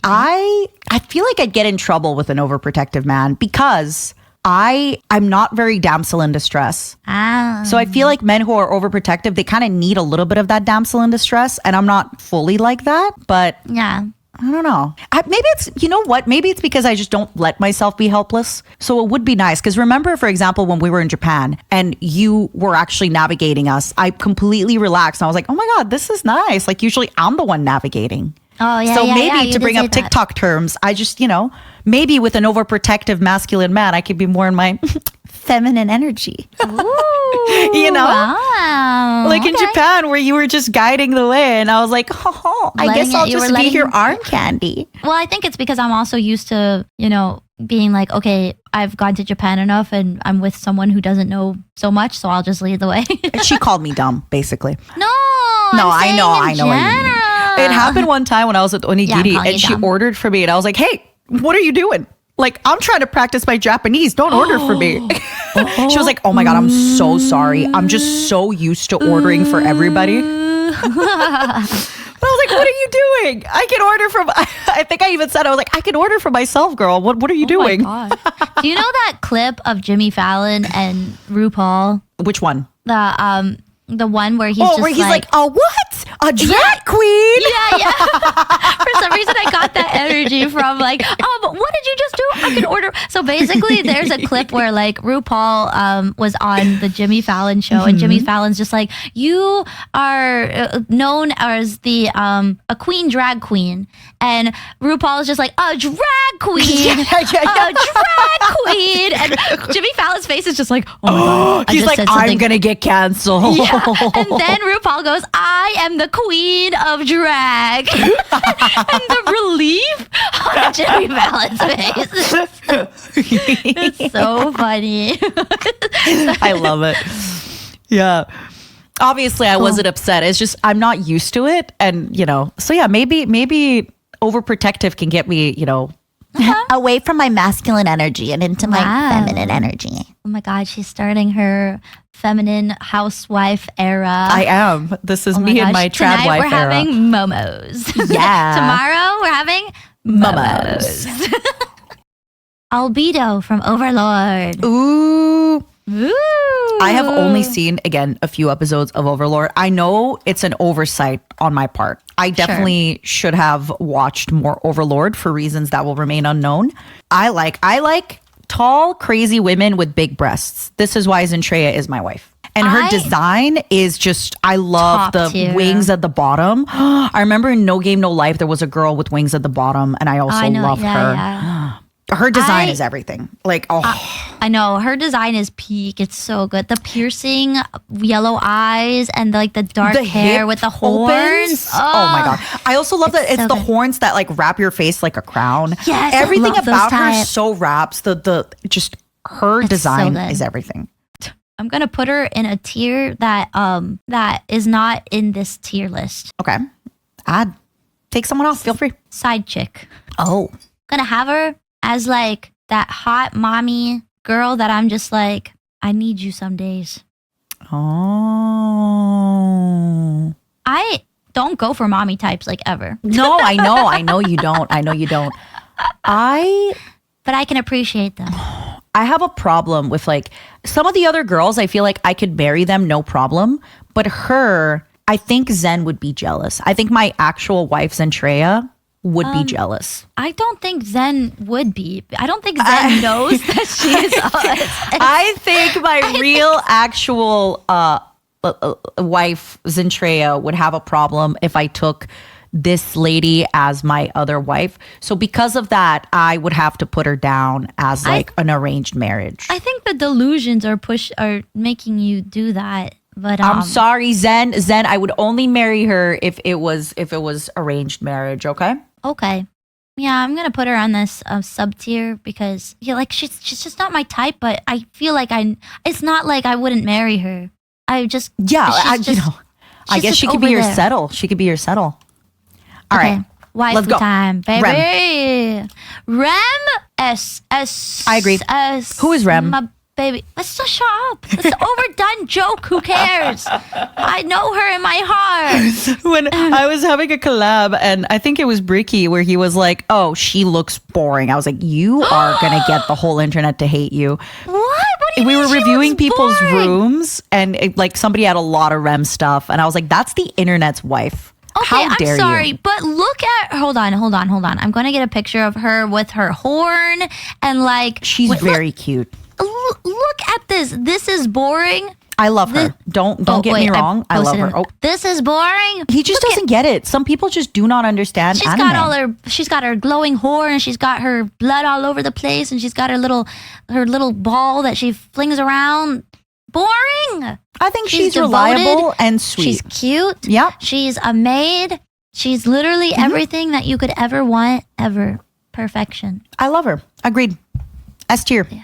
I feel like I'd get in trouble with an overprotective man because I'm not very damsel in distress. So I feel like men who are overprotective, they kind of need a little bit of that damsel in distress, and I'm not fully like that, but yeah. I don't know. Maybe it's, you know what? Maybe it's because I just don't let myself be helpless. So it would be nice. Because remember, for example, when we were in Japan and you were actually navigating us, I completely relaxed. And I was like, oh my God, this is nice. Like usually I'm the one navigating. Oh, yeah. So yeah, maybe yeah, to bring up TikTok terms, I just, maybe with an overprotective masculine man, I could be more in my feminine energy. Ooh, wow. Like in Japan where you were just guiding the way and I was like, I guess I'll just be your arm candy. Well, I think it's because I'm also used to, being like, okay, I've gone to Japan enough and I'm with someone who doesn't know so much, so I'll just lead the way. She called me dumb, basically. No, I know what you mean. It happened one time when I was at Onigiri and she ordered for me and I was like, hey, what are you doing? Like, I'm trying to practice my Japanese. Don't order for me. She was like, oh my God, I'm so sorry. I'm just so used to ordering for everybody. But I was like, what are you doing? I can order from, I think I even said, I was like, I can order for myself, girl. What are you doing? My God. Do you know that clip of Jimmy Fallon and RuPaul? Which one? The one where he's like, a what? A drag queen? Yeah. For some reason, I got that energy from like, what did you just do? I can order. So basically, there's a clip where like RuPaul was on the Jimmy Fallon show, and Jimmy Fallon's just like, you are known as a queen drag queen, and RuPaul is just like, a drag queen, a drag queen, and Jimmy Fallon's face is just like, oh my God, he's like, I'm gonna get canceled. Yeah. And then RuPaul goes, I am the queen of drag. And the relief on Jimmy Fallon's face. It's so funny. I love it. Yeah. Obviously, I wasn't upset. It's just, I'm not used to it. And, so yeah, maybe overprotective can get me, away from my masculine energy and into my feminine energy. Oh my God, she's starting her feminine housewife era. I am. This is me and my trad wife era. Tonight we're having momos. Yeah. Tomorrow we're having momos. Albedo from Overlord. Ooh. Ooh. I have only seen, again, a few episodes of Overlord. I know it's an oversight on my part. I definitely should have watched more Overlord for reasons that will remain unknown. I like tall, crazy women with big breasts. This is why Zendaya is my wife. And her design is just, I love the wings at the bottom. I remember in No Game, No Life, there was a girl with wings at the bottom, and I also love her. Yeah. Her design is everything. Like, I know. Her design is peak. It's so good. The piercing yellow eyes and like the dark hair with the horns. Oh my God. I also love that it's the horns that like wrap your face like a crown. Yes, everything about her so wraps. Just her design is everything. I'm going to put her in a tier that is not in this tier list. Okay. Take someone off. Feel free. Side chick. Oh. I'm going to have her as like that hot mommy girl that I'm just like, I need you some days. Oh. I don't go for mommy types like ever. No, I know you don't. But I can appreciate them. I have a problem with like some of the other girls. I feel like I could marry them, no problem. But her, I think Zen would be jealous. I think my actual wife, Zendaya, would be jealous. I don't think Zen would be. I don't think Zen knows that she is. I think my real actual wife, Zendaya, would have a problem if I took this lady as my other wife. So because of that, I would have to put her down as like an arranged marriage. I think the delusions are making you do that. But I'm sorry, Zen, I would only marry her if it was arranged marriage, okay? Okay. Yeah, I'm gonna put her on this sub tier because she's just not my type. But I feel like it's not like I wouldn't marry her. I guess she could be your settle. She could be your settle. All right, wifey let's go. Time, baby. Rem S. I agree. Who is Rem? baby. Let's just shut up. It's an overdone joke. Who cares? I know her in my heart. When I was having a collab, and I think it was Bricky, where he was like, oh, she looks boring. I was like, you are going to get the whole internet to hate you. What do you We mean were she reviewing looks people's boring? rooms, and like somebody had a lot of REM stuff. And I was like, that's the internet's wife. Okay, How dare I'm sorry, you? but look at hold on. I'm going to get a picture of her with her horn and like She's very cute. Look at this. This is boring. I love her. Don't get me wrong. I love her. Oh, This is boring. he just doesn't get it. Some people just do not understand anime. She's got her glowing horn, she's got her blood all over the place, and she's got her little ball that she flings around. Boring. I think she's devoted. reliable and sweet. She's cute. Yep. She's a maid. She's literally everything that you could ever want, ever. Perfection. I love her. Agreed. S tier. Yeah.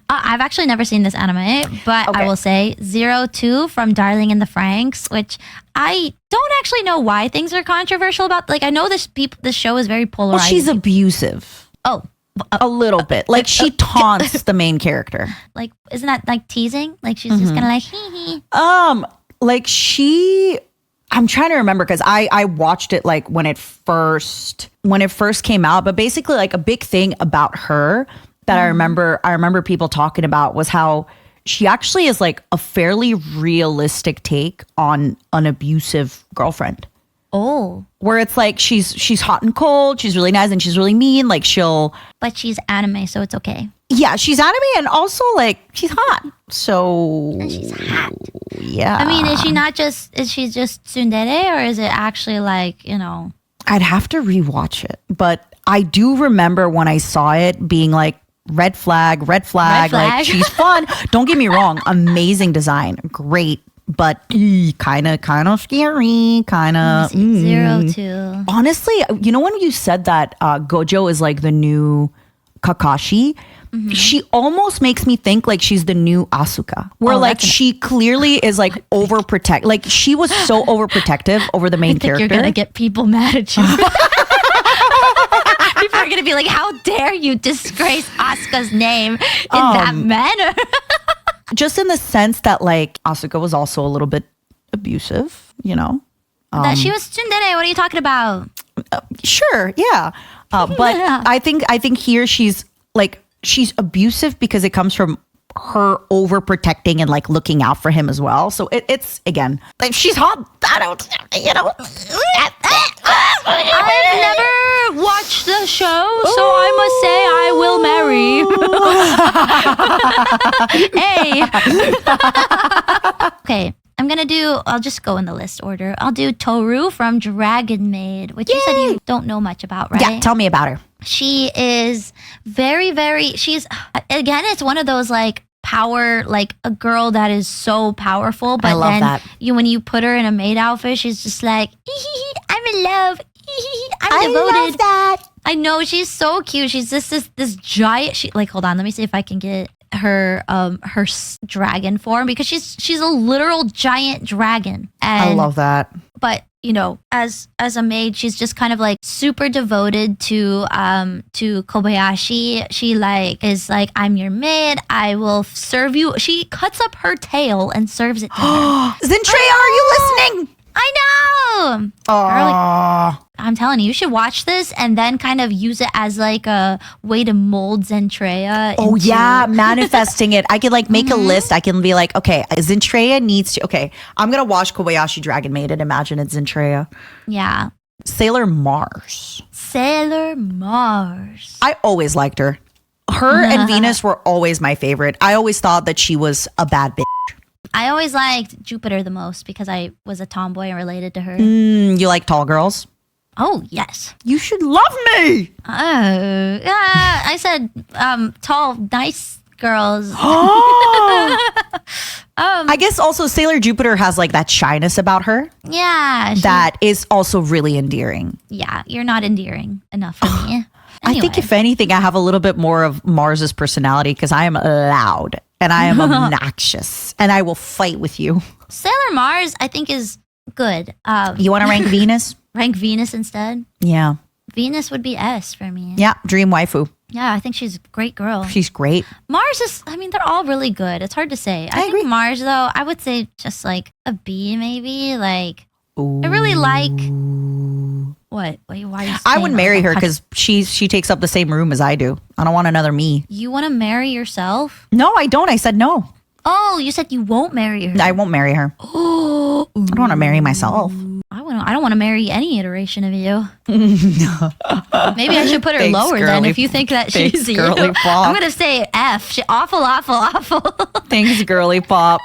I've actually never seen this anime, but Okay. I will say 02 from Darling in the Franxx, which I don't actually know why things are controversial about. Like, I know this show is very Well, polarizing. she's abusive. Oh, A little bit. Like, she taunts the main character. like, isn't that like teasing? Like, she's just kind of like, hee hee. I'm trying to remember because I watched it like when it first came out, but basically like a big thing about her that I remember people talking about was how she actually is like a fairly realistic take on an abusive girlfriend. Oh, Where it's like she's hot and cold, she's really nice and she's really mean. Like but she's anime, so it's okay. yeah, she's anime and also like she's hot. So She's hot. yeah. I mean, is she just tsundere, or is it actually like, you know? I'd have to rewatch it, but I do remember when I saw it being like red flag. Red flag. Like she's fun. Don't get me wrong, amazing design, great, but kind of scary, kind of. 02. Honestly, you know when you said that Gojo is like the new Kakashi, she almost makes me think like she's the new Asuka. Where like she clearly is like overprotect. Like she was so overprotective over the main character. You're gonna get people mad at you. People are gonna be like, "How dare you disgrace Asuka's name in that manner?" Just in the sense that like Asuka was also a little bit abusive, you know. That she was tsundere. What are you talking about? Sure, yeah. But I think here she's abusive because it comes from her overprotecting and like looking out for him as well. So it's again like she's hot. I don't, you know. I've never watched the show, so I must say I will marry. Hey. I'll just go in the list order. I'll do Toru from Dragon Maid, which you said you don't know much about, right? Yeah, tell me about her. She is very, again, it's one of those like power, like a girl that is so powerful, but I love then that. when you put her in a maid outfit, she's just like, I'm in love. I'm devoted. I love that. I know, she's so cute. She's just this giant. Hold on, let me see if I can get her dragon form, because she's a literal giant dragon. And I love that. But you know, as a maid, she's just kind of like super devoted to Kobayashi. She like is like, I'm your maid, I will serve you. She cuts up her tail and serves it to her. Zentrea, are you listening? I know. Aww. I'm telling you should watch this and then kind of use it as like a way to mold Zentrea. Oh yeah, manifesting it. I can like make a list. I can be like, okay, Zentrea needs to. Okay, I'm gonna watch Kobayashi Dragon Maid and imagine it's Zentrea. Yeah. Sailor Mars. Sailor Mars. I always liked her. Her and Venus were always my favorite. I always thought that she was a bad bitch. I always liked Jupiter the most because I was a tomboy and related to her. You like tall girls? Oh, yes. You should love me. Oh, yeah. I said tall, nice girls. I guess also Sailor Jupiter has like that shyness about her Yeah. that is also really endearing. Yeah, you're not endearing enough for me. I think Anyway. if anything, I have a little bit more of Mars's personality because I am loud and I am obnoxious and I will fight with you. Sailor Mars, I think, is good. You want to rank Venus? Rank Venus instead. Yeah. Venus would be S for me. Yeah. Dream waifu. Yeah, I think she's a great girl. She's great. Mars is, I mean, they're all really good. It's hard to say. I agree. think Mars, though, I would say just like a B, maybe. Like, I really like. What? Why are you I would saying marry that? her because she takes up the same room as I do. I don't want another me. You want to marry yourself? No, I don't. I said no. Oh, you said you won't marry her. I won't marry her. I don't want to marry myself. I don't want to marry any iteration of you. Maybe I should put her Thanks, lower then girly- if you think that thanks, she's you. girly pop. I'm going to say F. Awful, awful, awful. Thanks, girly pop.